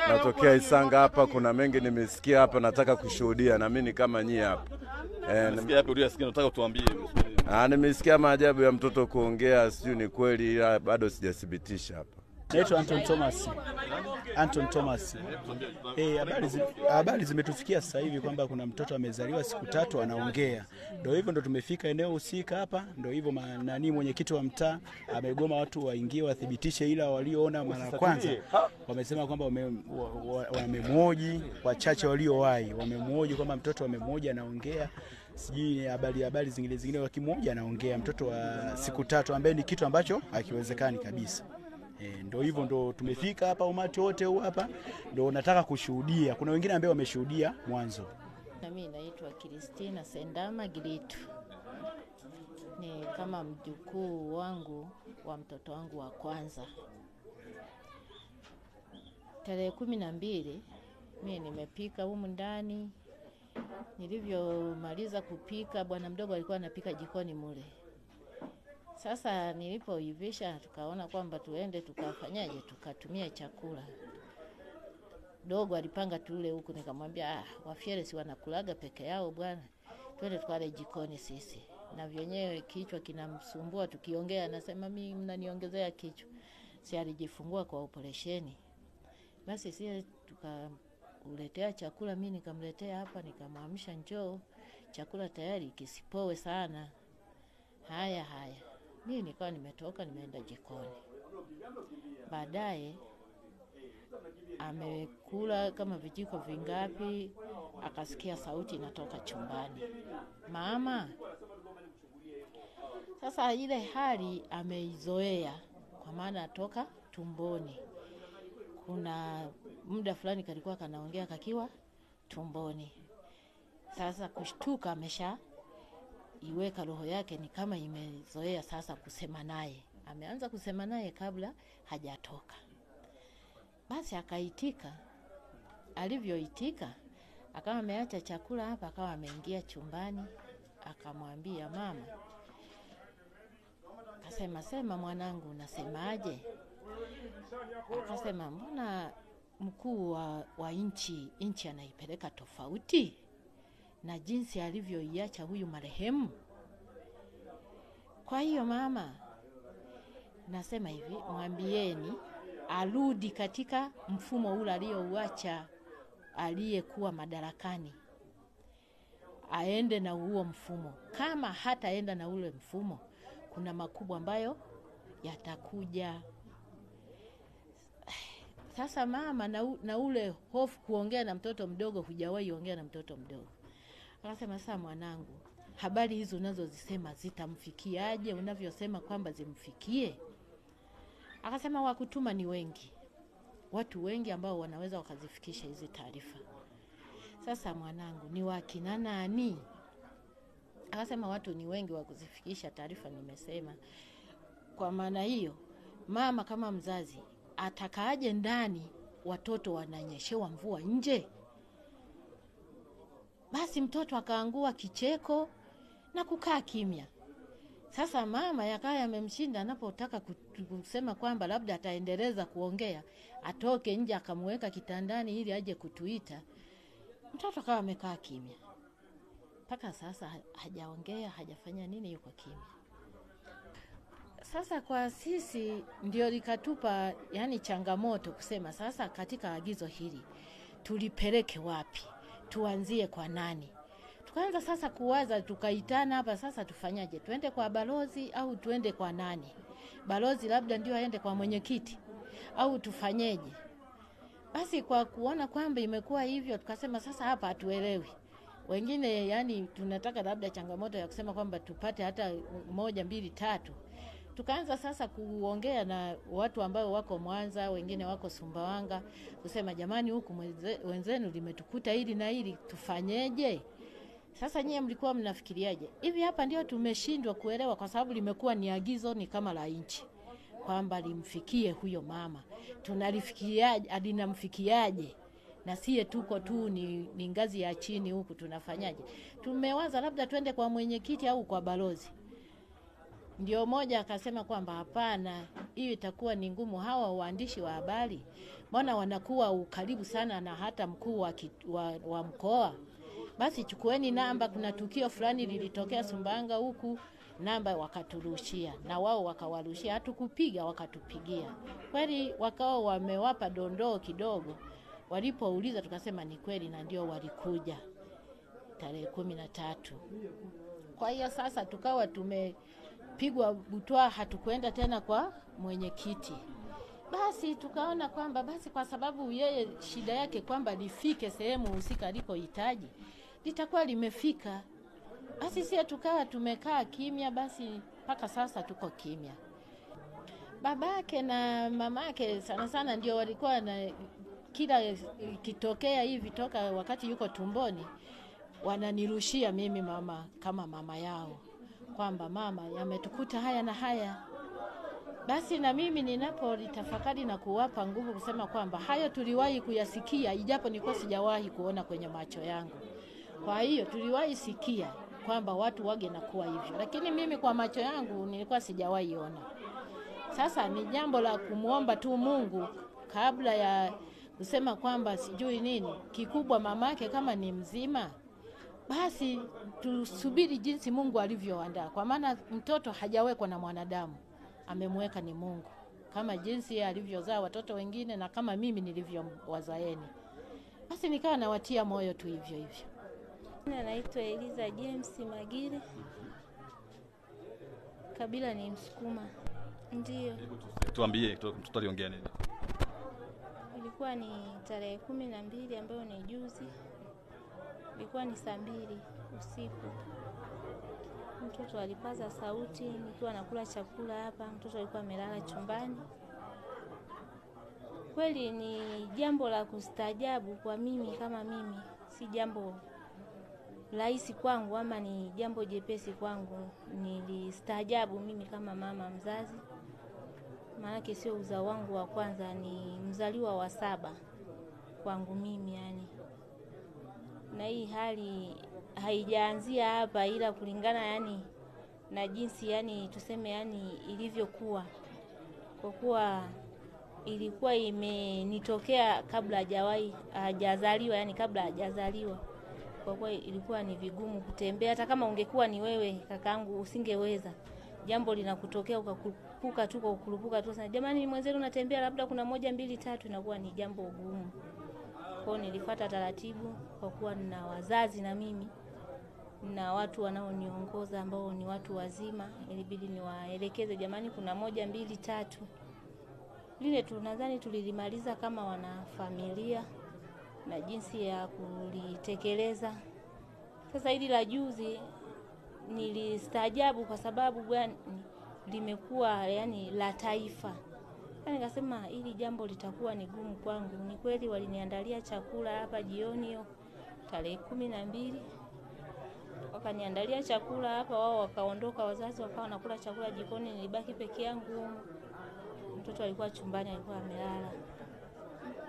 Natokea Isanga hapa, kuna mengi nimesikia hapa, nataka kushuhudia na mimi kama nyie hapa. Nimesikia hapo uliyosikia, nataka tuambie. Nimesikia maajabu ya mtoto kuongea, sijui ni kweli, ila bado sijathibitisha hapa. Naitwa Anton Thomas. Habari zimetufikia sasa hivi kwamba kuna mtoto amezaliwa siku 3 anaongea. Ndio hivyo ndo tumefika eneo husika hapa. Ndio hivyo mwenyekiti wa mtaa amegoma watu waingie wathibitishe, ila walioona mara kwanza wamesema kwamba wamemhoji, wachache waliowahi wamemhoji kwamba mtoto wamemhoji anaongea. Sijui habari zingine wakimhoji anaongea, mtoto wa siku 3 ambaye ni kitu ambacho hakiwezekani kabisa. Ndio hivyo ndo tumefika hapa, umati wote huu hapa ndio nataka kushuhudia. Kuna wengine ambao wameshuhudia mwanzo. Na mimi naitwa Kristina Sendama Gilitu. Ni kama mjukuu wangu wa mtoto wangu wa kwanza. Tarehe 12 mimi nimepika humu ndani. Nilivyomaliza kupika, bwana mdogo alikuwa anapika jikoni mule. Sasa nilipoivisha tukaona kwamba tuende tukafanyaje, tukatumia chakula. Dogo alipanga tule huku, nikamwambia wafyele si wanakulaga peke yao bwana. Twende tukale jikoni sisi. Na vyenyewe kichwa kinamsumbua tukiongea, anasema mimi mnaniongezea kichwa. Si alijifungua kwa operesheni. Basi sisi tukamletea chakula, mimi nikamletea hapa, nikamwamsha njoo. Chakula tayari kisipowe sana. Haya. Mimi nikawa nimetoka nimeenda jikoni. Baadaye amekula kama vijiko vingapi, akasikia sauti inatoka chumbani. Mama. Sasa ile hali ameizoea kwa maana atoka tumboni. Kuna muda fulani kalikuwa kanaongea kakiwa tumboni. Sasa kushtuka iweka roho yake ni kama imezoea sasa kusema naye. Ameanza kusema naye kabla hajatoka. Basi akaitika. Alivyoitika, akawa ameacha chakula hapa, akawa ameingia chumbani, akamwambia mama. Akasema mwanangu, unasemaje? Akasema mbona mkuu wa nchi anaipeleka tofauti na jinsi alivyoiacha huyu marehemu. Kwa hiyo mama, nasema hivi, mwambieni arudi katika mfumo ule aliyouacha aliyekuwa madarakani. Aende na huo mfumo. Kama hataenda na ule mfumo, kuna makubwa ambayo yatakuja. Sasa mama, na ule hofu kuongea na mtoto mdogo, hujawahi ongea na mtoto mdogo. Akasema sasa mwanangu, habari hizo unazozisema zitamfikiaje unavyosema kwamba zimfikie? Akasema wakutuma ni wengi. Watu wengi ambao wanaweza wakazifikisha hizi taarifa. Sasa mwanangu, ni wakina nani? Akasema watu ni wengi wa kuzifikisha taarifa nimesema. Kwa maana hiyo, mama kama mzazi atakaaje ndani watoto wananyeshewa mvua nje? Basi mtoto akaangua kicheko na kukaa kimya. Sasa mama yakaya yamemshinda, anapotaka kusema kwamba labda ataendeleza kuongea, atoke nje akamweka kitandani ili aje kutuita. Mtoto akawa amekaa kimya. Paka sasa hajaongea, hajafanya nini, yuko kimya. Sasa kwa sisi ndio likatupa changamoto kusema sasa katika agizo hili tulipeleke wapi? Tuanzie kwa nani? Tukaanza sasa kuwaza, tukaitana hapa sasa tufanyaje? Tuende kwa balozi au tuende kwa nani? Balozi labda ndio aende kwa mwenyekiti au tufanyeje? Basi kwa kuona kwamba imekuwa hivyo, tukasema sasa hapa hatuelewi. Wengine tunataka labda changamoto ya kusema kwamba tupate hata 1, 2, 3. Tukaanza sasa kuongea na watu ambao wako Mwanza, wengine wako Sumbawanga, kusema jamani, huku wenzenu limetukuta hili na hili, tufanyeje? Sasa nyie mlikuwa mnafikiriaje? Hivi hapa ndio tumeshindwa kuelewa, kwa sababu limekuwa ni agizo, ni kama la nchi kwamba limfikie huyo mama. Tunalifikiriaje, alinamfikiaje? Na siye tuko tu ni ngazi ya chini huku, tunafanyaje? Tumewaza labda twende kwa mwenyekiti au kwa balozi. Ndio moja akasema kwamba hapana, hiyo itakuwa ni ngumu. Hawa waandishi wa habari mbona wanakuwa ukaribu sana na hata mkuu wa mkoa? Basi chukueni namba, kuna tukio fulani lilitokea Sumbawanga huku, namba wakaturushia na wao wakawarushia, hatukupiga wakatupigia. Kweli wakawa wamewapa dondoo kidogo. Walipouliza tukasema ni kweli, na ndio walikuja tarehe 13. Kwa hiyo sasa tukawa tumepigwa butwa, hatukwenda tena kwa mwenyekiti. Basi tukaona kwamba basi kwa sababu yeye shida yake kwamba lifike sehemu husika alikohitaji, litakuwa limefika. Basi sisi tukawa tumekaa kimya, basi mpaka sasa tuko kimya. Babake na mamake sana sana ndio walikuwa na kila kitokea hivi toka wakati yuko tumboni wananirushia mimi mama kama mama yao kwamba mama, yametukuta haya na haya. Basi na mimi ninapolitafakari na kuwapa nguvu kusema kwamba hayo tuliwahi kuyasikia, ijapo nilikuwa sijawahi kuona kwenye macho yangu. Kwa hiyo tuliwahi sikia kwamba watu wage na kuwa hivyo, lakini mimi kwa macho yangu nilikuwa sijawahi ona. Sasa ni jambo la kumuomba tu Mungu kabla ya kusema kwamba sijui nini. Kikubwa mamake kama ni mzima, basi tusubiri jinsi Mungu alivyoandaa, kwa maana mtoto hajawekwa na mwanadamu, amemweka ni Mungu, kama jinsi alivyozaa watoto wengine na kama mimi nilivyowazaeni. Basi nikawa nawatia moyo tu hivyo hivyo. Naitwa Eliza James Magire. Kabila ni Msukuma. Ndio. Tuambie mtoto aliongea nini? Ilikuwa ni tarehe 12 ambayo ni juzi. Ilikuwa ni saa 2 usiku. Mtoto alipaza sauti nikiwa nakula chakula hapa. Mtoto alikuwa amelala chumbani. Kweli ni jambo la kustaajabu kwa mimi kama mimi. Si jambo rahisi kwangu ama ni jambo jepesi kwangu. Nilistaajabu mimi kama mama mzazi. Maana sio uzao wangu wa kwanza, ni mzaliwa wa 7 kwangu mimi yani. Na hii hali haijaanzia hapa, ila kulingana yani na jinsi yani tuseme yani ilivyokuwa. Kwa kuwa ilikuwa imenitokea kabla hajazaliwa yani kabla hajazaliwa. Kwa kuwa ilikuwa ni vigumu kutembea, hata kama ungekuwa ni wewe kakaangu usingeweza. Jambo linakutokea ukakurupuka tu sana, jamani mwenzetu unatembea, labda kuna 1 2 3, inakuwa ni jambo gumu. Kwa nilifuata taratibu, kwa kuwa nina wazazi na mimi na watu wanaoniongoza ambao ni watu wazima, ilibidi niwaelekeze, jamani kuna 1 2 3. Lile tunadhani tulilimaliza kama wana familia na jinsi ya kulitekeleza. Sasa hili la juzi nilistaajabu kwa sababu gani limekuwa yani la taifa. Nikasema hili jambo litakuwa ni gumu kwangu. Ni kweli waliniandalia chakula hapa jioni hiyo tarehe 12. Wakaniandalia chakula hapa, wao wakaondoka, wazazi wakawa wanakula chakula jikoni, nilibaki peke yangu. Mtoto alikuwa chumbani, alikuwa amelala.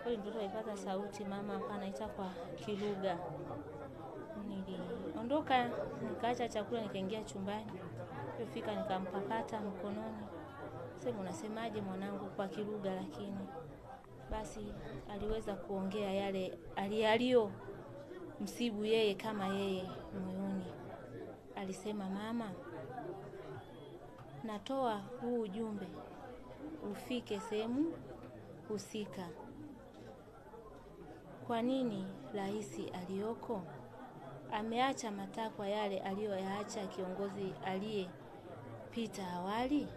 Kweli mtoto alipata sauti, mama hapa anaita kwa kilugha. Niliondoka, nikaacha chakula, nikaingia chumbani. Nilifika nikampapata mkononi. Sema unasemaje mwanangu kwa kilugha, lakini basi aliweza kuongea yale aliyalio msibu yeye kama yeye moyoni. Alisema, mama, natoa huu ujumbe ufike sehemu husika. Kwa nini rais aliyoko ameacha matakwa yale aliyoyaacha kiongozi aliyepita awali?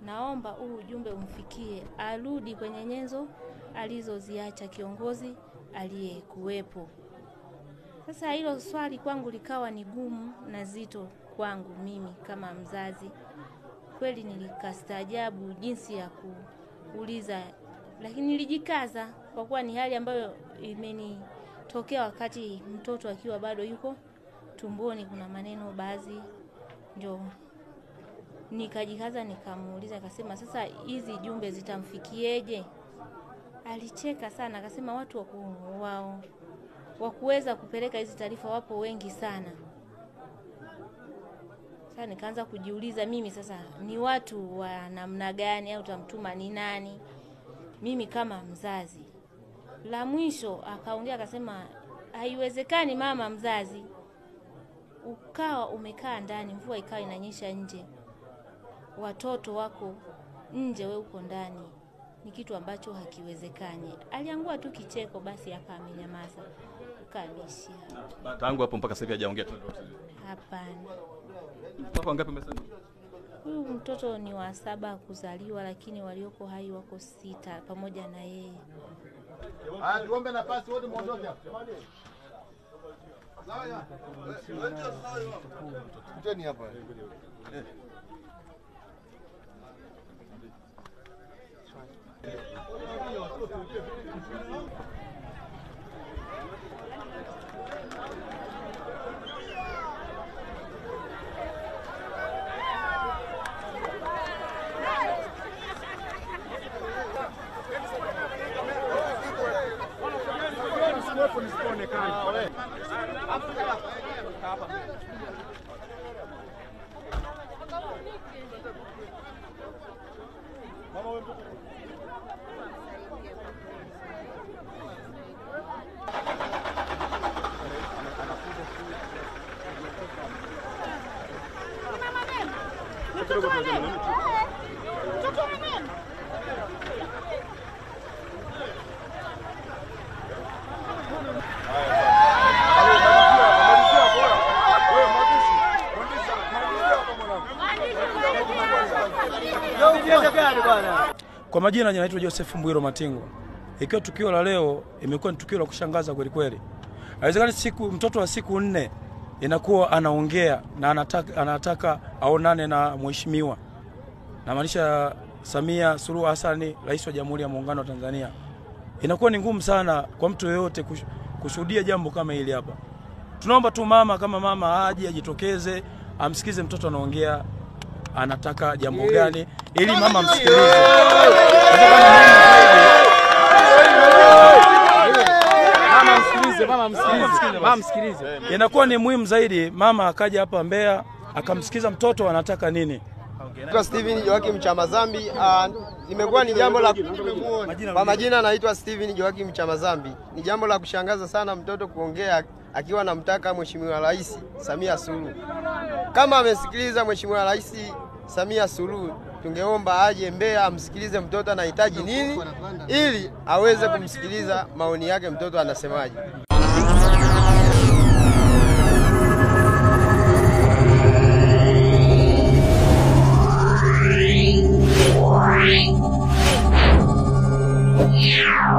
Naomba huu ujumbe umfikie, arudi kwenye nyenzo alizoziacha kiongozi aliyekuwepo. Sasa hilo swali kwangu likawa ni gumu na zito kwangu mimi kama mzazi. Kweli nilikastaajabu jinsi ya kuuliza, lakini nilijikaza kwa kuwa ni hali ambayo imenitokea wakati mtoto akiwa bado yuko tumboni. Kuna maneno baadhi ndio nikajikaza nikamuuliza, akasema sasa hizi jumbe zitamfikieje? Alicheka sana, akasema watu wa kuweza kupeleka hizi taarifa wapo wengi sana. nikaanza kujiuliza mimi sasa ni watu wa namna gani au tamtuma ni nani mimi kama mzazi. La mwisho akaongea akasema haiwezekani mama mzazi ukawa umekaa ndani, mvua ikawa inanyesha nje, watoto wako nje, we uko ndani, ni kitu ambacho hakiwezekani. Aliangua tu kicheko, basi akamenyamaza, kaamishia. Tangu hapo mpaka sasa hivi hajaongea tena? Hapana. Mtoto wangapi umesema? Huyu mtoto ni wa 7 kuzaliwa, lakini walioko hai wako 6 pamoja na yeye. Tuombe nafasi wote muondoke hapo. Sawa. Kuteni hapa. Kwa majina naitwa Joseph Mbwiro Matingo. Ikiwa tukio la leo imekuwa ni tukio la kushangaza kweli kweli. Haiwezekani mtoto wa siku 4 inakuwa anaongea na anataka aonane na mheshimiwa. Na maanisha Samia Suluhu Hassan, Rais wa Jamhuri ya Muungano wa Tanzania. Inakuwa ni ngumu sana kwa mtu yeyote kushuhudia jambo kama hili hapa. Tunaomba tu mama kama mama aje ajitokeze, amsikize mtoto anaongea anataka jambo gani ili mama msikilize. Mama msikilize. Inakuwa ni muhimu zaidi mama akaja hapa Mbeya akamsikiza mtoto anataka nini. Naitwa Steven Joakim Chamazambi. Imekuwa ni jambo la kwa majina naitwa Steven Joakim Chamazambi. Ni jambo la kushangaza sana mtoto kuongea akiwa anamtaka Mheshimiwa Rais Samia Suluhu. Kama amesikiliza Mheshimiwa Rais Samia Suluhu, tungeomba aje Mbeya amsikilize mtoto anahitaji nini ili aweze kumsikiliza maoni yake mtoto anasemaje. Yeah.